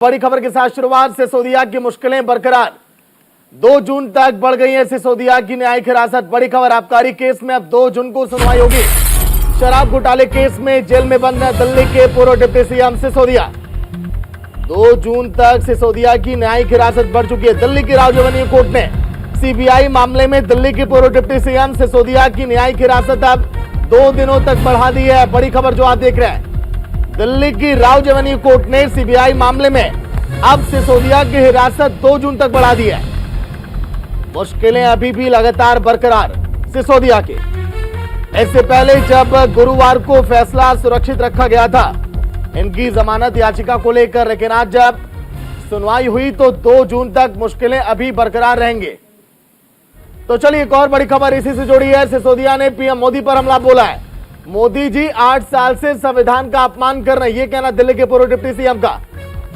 बड़ी खबर के साथ शुरुआत। सिसोदिया की मुश्किलें बरकरार, 2 जून तक बढ़ गई है सिसोदिया की न्यायिक हिरासत। बड़ी खबर, आबकारी केस में अब 2 जून को सुनवाई होगी। शराब घोटाले केस में जेल में बंद है दिल्ली के पूर्व डिप्टी सीएम सिसोदिया। 2 जून तक सिसोदिया की न्यायिक हिरासत बढ़ चुकी है। दिल्ली की राव रेवेन्यू कोर्ट ने सीबीआई मामले में दिल्ली के पूर्व डिप्टी सीएम सिसोदिया की न्यायिक हिरासत अब 2 दिनों तक बढ़ा दी है। बड़ी खबर जो आप देख रहे हैं, दिल्ली की राव रेवेन्यू कोर्ट ने सीबीआई मामले में अब सिसोदिया की हिरासत 2 जून तक बढ़ा दी है। मुश्किलें अभी भी लगातार बरकरार सिसोदिया के। इससे पहले जब गुरुवार को फैसला सुरक्षित रखा गया था इनकी जमानत याचिका को लेकर, लेकिन आज जब सुनवाई हुई तो 2 जून तक मुश्किलें अभी बरकरार रहेंगे। तो चलिए एक और बड़ी खबर इसी से जुड़ी है। सिसोदिया ने पीएम मोदी पर हमला बोला है। मोदी जी 8 साल से संविधान का अपमान कर रहे हैं, यह कहना दिल्ली के पूर्व डिप्टी सीएम का।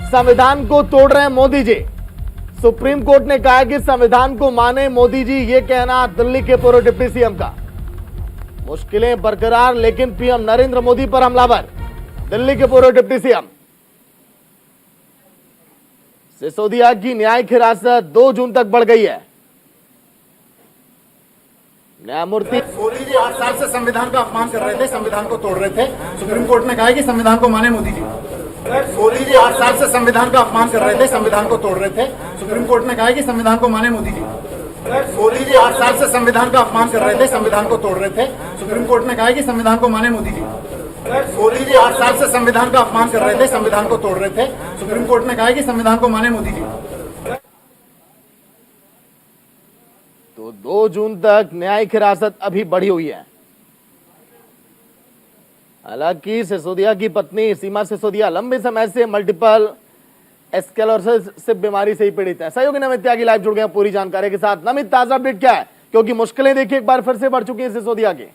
संविधान को तोड़ रहे हैं मोदी जी। सुप्रीम कोर्ट ने कहा कि संविधान को माने मोदी जी, यह कहना दिल्ली के पूर्व डिप्टी सीएम का। मुश्किलें बरकरार, लेकिन पीएम नरेंद्र मोदी पर हमलावर दिल्ली के पूर्व डिप्टी सीएम। सिसोदिया की न्यायिक हिरासत 2 जून तक बढ़ गई है। न्यायमूर्ति मोदी जी 8 साल से संविधान का अपमान कर रहे थे, संविधान को तोड़ रहे थे। सुप्रीम कोर्ट ने कहा कि संविधान को माने मोदी जी। मोदी जी 8 साल से संविधान का अपमान कर रहे थे, संविधान को तोड़ रहे थे। सुप्रीम कोर्ट ने कहा कि संविधान को माने मोदी जी। मोदी जी 8 साल से संविधान का अपमान कर रहे थे, संविधान को तोड़ रहे थे। सुप्रीम कोर्ट ने कहा कि संविधान को माने मोदी जी। मोदी जी 8 साल से संविधान का अपमान कर रहे थे, संविधान को तोड़ रहे थे। सुप्रीम कोर्ट ने कहा कि संविधान को माने मोदी जी। तो 2 जून तक न्यायिक हिरासत अभी बढ़ी हुई है। हालांकि सिसोदिया की पत्नी सीमा सिसोदिया लंबे समय से मल्टीपल स्क्लेरोसिस बीमारी से ही पीड़ित है। सहयोगी नमित त्यागी लाइव जुड़ गए पूरी जानकारी के साथ। नमित, ताजा अपडेट क्या है, क्योंकि मुश्किलें देखिए एक बार फिर से बढ़ चुकी है सिसोदिया की।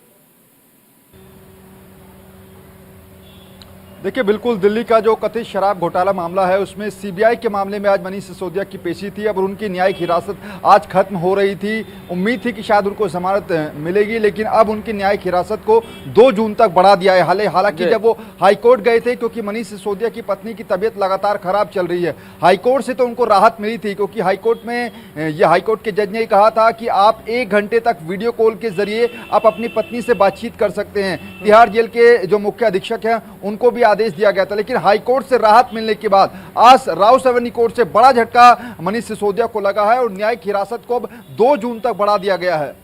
देखिए, बिल्कुल दिल्ली का जो कथित शराब घोटाला मामला है उसमें सीबीआई के मामले में आज मनीष सिसोदिया की पेशी थी। अब उनकी न्यायिक हिरासत आज खत्म हो रही थी। उम्मीद थी कि शायद उनको जमानत मिलेगी, लेकिन अब उनकी न्यायिक हिरासत को 2 जून तक बढ़ा दिया है। हालांकि जब वो हाईकोर्ट गए थे, क्योंकि मनीष सिसोदिया की पत्नी की तबीयत लगातार खराब चल रही है, हाईकोर्ट से तो उनको राहत मिली थी, क्योंकि हाईकोर्ट में हाईकोर्ट के जज ने कहा था कि आप 1 घंटे तक वीडियो कॉल के जरिए आप अपनी पत्नी से बातचीत कर सकते हैं। तिहाड़ जेल के जो मुख्य अधीक्षक हैं उनको भी आदेश दिया गया था, लेकिन हाईकोर्ट से राहत मिलने के बाद आज राव रेवेन्यू कोर्ट से बड़ा झटका मनीष सिसोदिया को लगा है और न्यायिक हिरासत को अब 2 जून तक बढ़ा दिया गया है।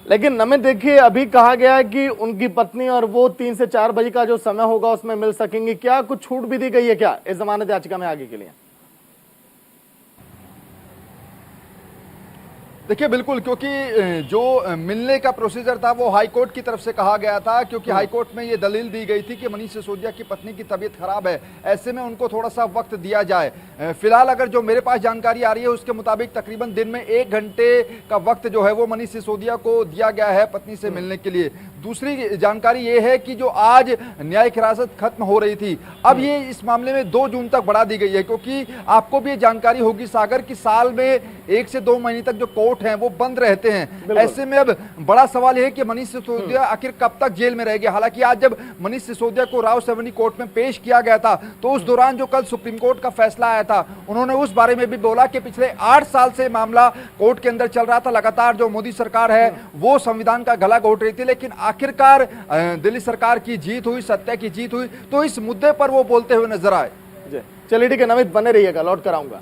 लेकिन नमित देखिए, अभी कहा गया है कि उनकी पत्नी और वो 3 से 4 बजे का जो समय होगा उसमें मिल सकेंगे। क्या कुछ छूट भी दी गई है क्या इस जमानत याचिका में आगे के लिए? देखिए, बिल्कुल, क्योंकि जो मिलने का प्रोसीजर था वो हाईकोर्ट की तरफ से कहा गया था, क्योंकि हाईकोर्ट में ये दलील दी गई थी कि मनीष सिसोदिया की पत्नी की तबीयत खराब है, ऐसे में उनको थोड़ा सा वक्त दिया जाए। फिलहाल अगर जो मेरे पास जानकारी आ रही है उसके मुताबिक तकरीबन दिन में 1 घंटे का वक्त जो है वो मनीष सिसोदिया को दिया गया है पत्नी से मिलने के लिए। दूसरी जानकारी ये है कि जो आज न्यायिक हिरासत खत्म हो रही थी, अब ये इस मामले में 2 जून तक बढ़ा दी गई है, क्योंकि आपको भी ये जानकारी होगी सागर की साल में 1 से 2 महीने तक जो कोर्ट हैं वो बंद रहते हैं। ऐसे में अब बड़ा सवाल है कि मनीष सिसोदिया आखिर कब तक जेल में रहेंगे। हालांकि आज जब मनीष सिसोदिया को राव रेवेन्यू कोर्ट में पेश किया गया था तो उस दौरान जो कल सुप्रीम कोर्ट का फैसला आया था, उन्होंने उस बारे में भी बोला कि पिछले 8 साल से मामला कोर्ट के अंदर चल रहा था। लगातार जो मोदी सरकार है वो संविधान का गला घोट रही थी, लेकिन आखिरकार दिल्ली सरकार की जीत हुई, सत्ता की जीत हुई, तो इस मुद्दे पर वो बोलते हुए नजर आए। चलिए ठीक है नमित, बने रहिएगा, लौट कर आऊंगा।